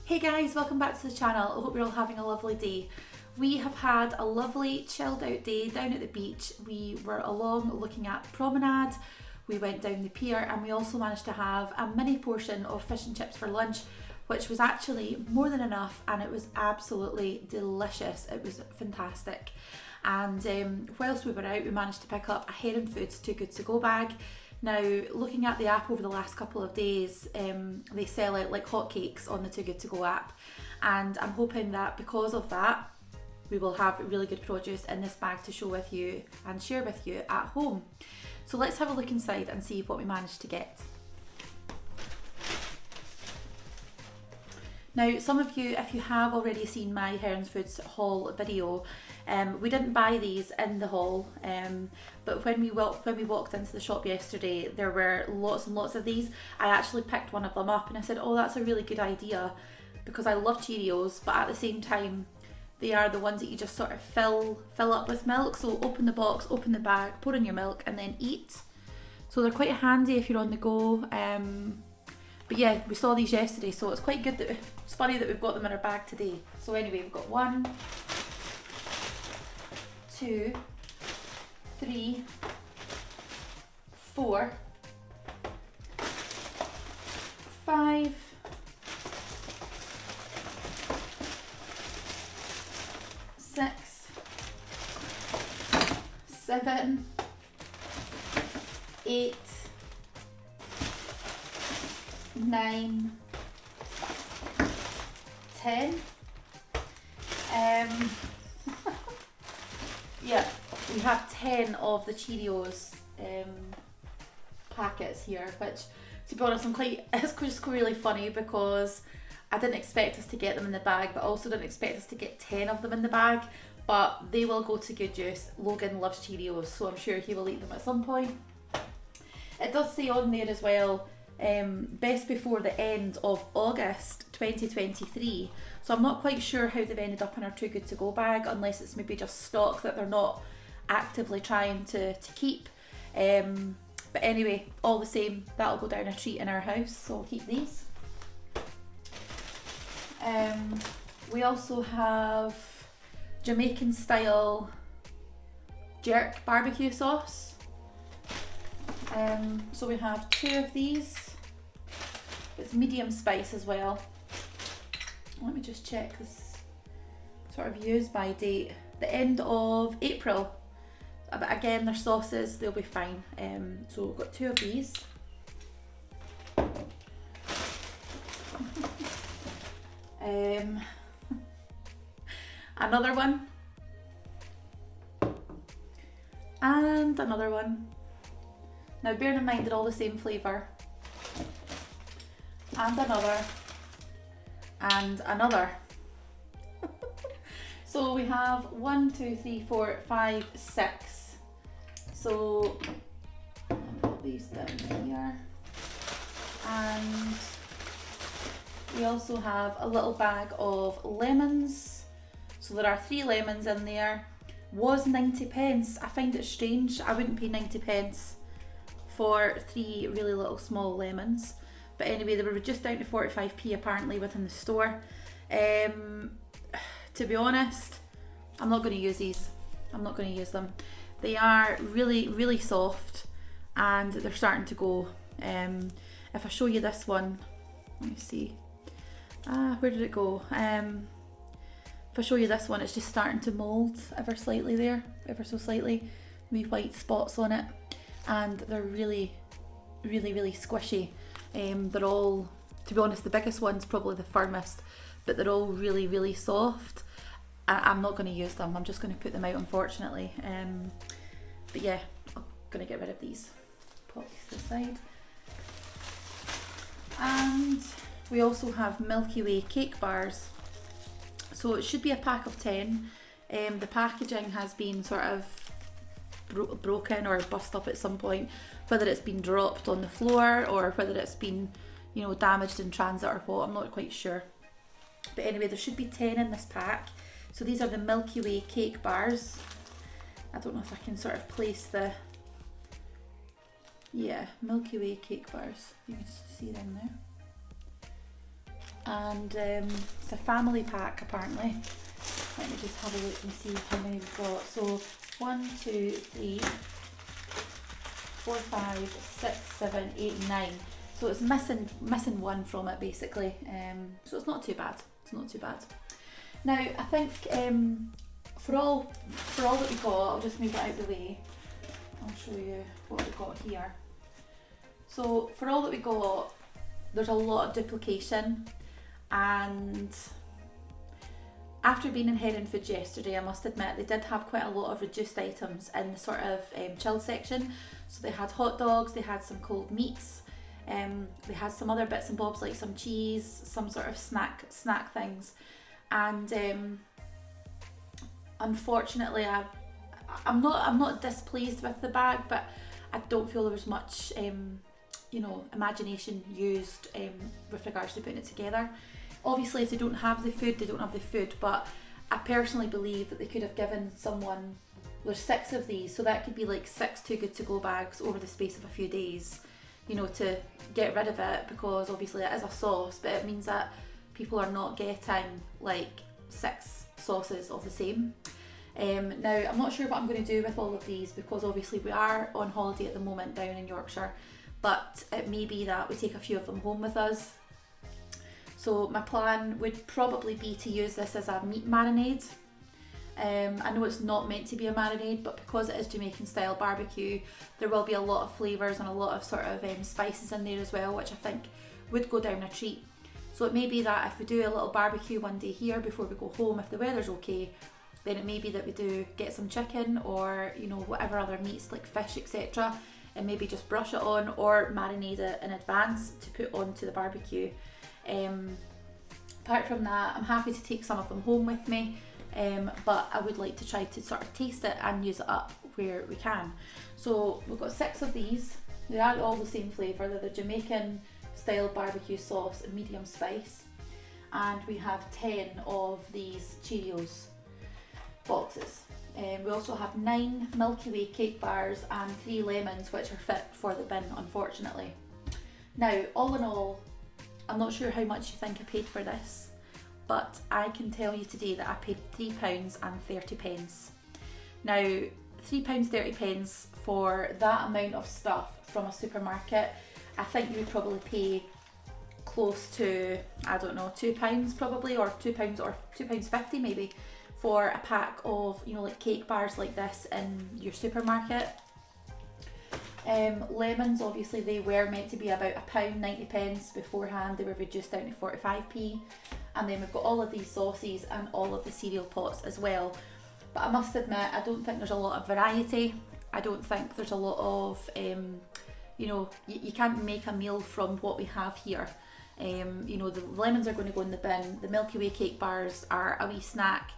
Hey guys, welcome back to the channel. I hope you're all having a lovely day. We have had a lovely chilled out day down at the beach. We were along looking at the promenade, we went down the pier, and we also managed to have a mini portion of fish and chips for lunch, which was actually more than enough, and it was absolutely delicious. It was fantastic. And whilst we were out, we managed to pick up a Heron Foods Too Good To Go bag. Now, looking at the app over the last couple of days, they sell out like hotcakes on the Too Good To Go app, and I'm hoping that because of that, we will have really good produce in this bag to show with you and share with you at home. So let's have a look inside and see what we managed to get. Now, some of you, if you have already seen my Heron Foods haul video, we didn't buy these in the haul, but when we walked into the shop yesterday, there were lots and lots of these. I actually picked one of them up and I said, oh, that's a really good idea, because I love Cheerios, but at the same time, they are the ones that you just sort of fill up with milk. So open the box, open the bag, pour in your milk, and then eat. So they're quite handy if you're on the go. But yeah, we saw these yesterday, so it's quite good that it's funny that we've got them in our bag today. So anyway, we've got 1, 2, 3, 4, 5, 6, 7, 8, 9, 10. Yeah, we have 10 of the Cheerios packets here, which, to be honest, it's just really funny because I didn't expect us to get them in the bag, but also didn't expect us to get 10 of them in the bag, but they will go to good use. Logan loves Cheerios, so I'm sure he will eat them at some point. It does say on there as well, best before the end of August 2023, so I'm not quite sure how they've ended up in our Too Good To Go bag, unless it's maybe just stock that they're not actively trying to keep, but anyway, all the same, that'll go down a treat in our house, so I'll keep these. We also have Jamaican style jerk barbecue sauce. So we have 2 of these. It's medium spice as well. Let me just check this sort of use by date. The end of April. But again, they're sauces, they'll be fine. So we've got 2 of these. Another one. And another one. Now, bearing in mind they're all the same flavour. And another. And another. So we have 1, 2, 3, 4, 5, 6. So I'll put these down here. And we also have a little bag of lemons. So there are 3 lemons in there. Was 90 pence. I find it strange. I wouldn't pay 90 pence for 3 really little small lemons, but anyway, they were just down to 45p apparently within the store. To be honest, I'm not going to use these. I'm not going to use them. They are really soft and they're starting to go. If I show you this one, let me see, where did it go? If I show you this one, it's just starting to mould ever slightly there, ever so slightly, wee white spots on it. And they're really squishy. They're all, to be honest, the biggest one's probably the firmest, but they're all really soft. I'm not going to use them, I'm just going to put them out, unfortunately. But yeah, I'm going to get rid of these. Put these to the side. And we also have Milky Way cake bars. So it should be a pack of 10. The packaging has been sort of broken or bust up at some point, whether it's been dropped on the floor or whether it's been, you know, damaged in transit or what, I'm not quite sure. But anyway, there should be 10 in this pack. So these are the Milky Way cake bars. I don't know if I can sort of place the, yeah, Milky Way cake bars. You can see them there. and it's a family pack apparently. Let me just have a look and see how many we've got. So 1, 2, 3, 4, 5, 6, 7, 8, 9. So it's missing one from it basically. So it's not too bad. It's not too bad. Now I think for all that we got, I'll just move it out of the way. I'll show you what we got here. So for all that we got, there's a lot of duplication, and after being in Heron Foods yesterday, I must admit they did have quite a lot of reduced items in the sort of chilled section. So they had hot dogs, they had some cold meats, they had some other bits and bobs like some cheese, some sort of snack things, and unfortunately I'm not displeased with the bag, but I don't feel there was much imagination used with regards to putting it together. Obviously if they don't have the food, they don't have the food, but I personally believe that they could have given someone, there's 6 of these, so that could be like 6 too good to go bags over the space of a few days, to get rid of it, because obviously it is a sauce, but it means that people are not getting like 6 sauces of the same. Now I'm not sure what I'm going to do with all of these, because obviously we are on holiday at the moment down in Yorkshire, but it may be that we take a few of them home with us. So my plan would probably be to use this as a meat marinade. I know it's not meant to be a marinade, but because it is Jamaican style barbecue, there will be a lot of flavours and a lot of sort of spices in there as well, which I think would go down a treat. So it may be that if we do a little barbecue one day here before we go home, if the weather's okay, then it may be that we do get some chicken or whatever other meats like fish, etc., and maybe just brush it on or marinate it in advance to put onto the barbecue. Apart from that, I'm happy to take some of them home with me, but I would like to try to sort of taste it and use it up where we can. So we've got 6 of these. They are all the same flavour. They're the Jamaican style barbecue sauce and medium spice, and we have 10 of these Cheerios boxes. We also have 9 Milky Way cake bars and 3 lemons, which are fit for the bin, unfortunately. Now, all in all, I'm not sure how much you think I paid for this, but I can tell you today that I paid £3.30. Now, £3.30 for that amount of stuff from a supermarket, I think you would probably pay close to, I don't know, £2 probably, or £2 or £2.50 maybe, for a pack of like cake bars like this in your supermarket. Lemons, obviously they were meant to be about £1.90 beforehand. They were reduced down to 45p, and then we've got all of these sauces and all of the cereal pots as well. But I must admit, I don't think there's a lot of variety. I don't think there's a lot of you can't make a meal from what we have here. The lemons are going to go in the bin. The Milky Way cake bars are a wee snack,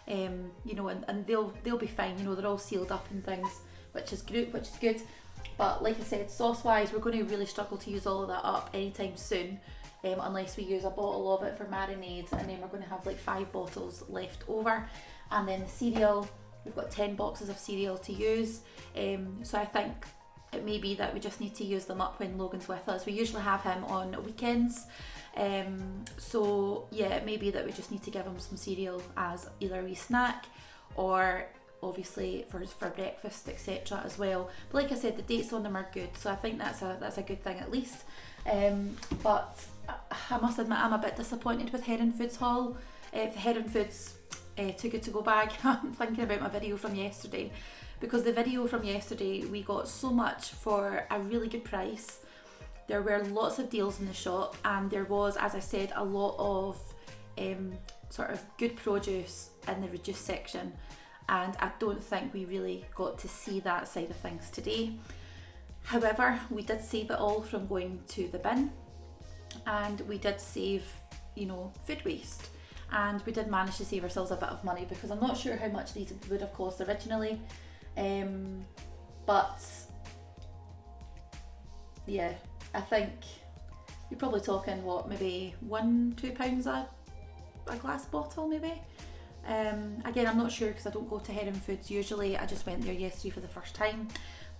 and they'll be fine. They're all sealed up and things, which is good. But like I said, sauce wise, we're going to really struggle to use all of that up anytime soon, unless we use a bottle of it for marinade, and then we're going to have like 5 bottles left over. And then the cereal, we've got 10 boxes of cereal to use, so I think it may be that we just need to use them up when Logan's with us. We usually have him on weekends, so yeah, it may be that we just need to give him some cereal as either a wee snack or obviously for breakfast, etc. as well. But like I said, the dates on them are good, so I think that's a good thing at least. But I must admit, I'm a bit disappointed with Heron Foods haul. Heron Foods Too Good To Go bag. I'm thinking about my video from yesterday, because the video from yesterday, we got so much for a really good price. There were lots of deals in the shop, and there was, as I said, a lot of sort of good produce in the reduced section, and I don't think we really got to see that side of things today. However, we did save it all from going to the bin, and we did save, food waste, and we did manage to save ourselves a bit of money, because I'm not sure how much these would have cost originally, but yeah, I think you're probably talking maybe £1-2 a glass bottle maybe. Again, I'm not sure because I don't go to Heron Foods usually. I just went there yesterday for the first time,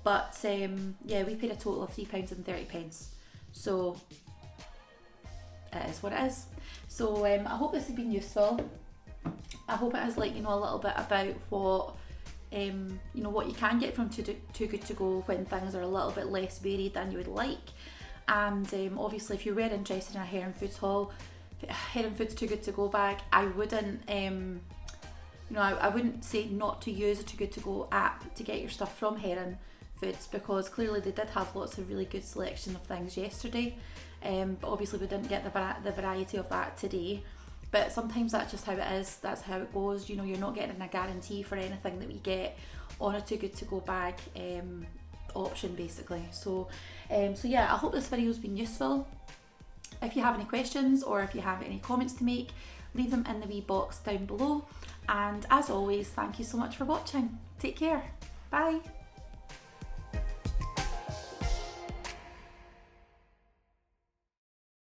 but yeah, we paid a total of £3.30. So it is what it is. So I hope this has been useful. I hope it has let you know a little bit about what what you can get from Too Good To Go when things are a little bit less varied than you would like. And obviously, if you were interested in a Heron Foods haul, Heron Foods Too Good To Go bag, I wouldn't I wouldn't say not to use a Too Good To Go app to get your stuff from Heron Foods, because clearly they did have lots of really good selection of things yesterday, but obviously we didn't get the variety of that today. But sometimes that's just how it is, that's how it goes. You're not getting a guarantee for anything that we get on a Too Good To Go bag option, basically. So yeah, I hope this video's been useful. If you have any questions or if you have any comments to make, leave them in the wee box down below. And as always, thank you so much for watching. Take care. Bye.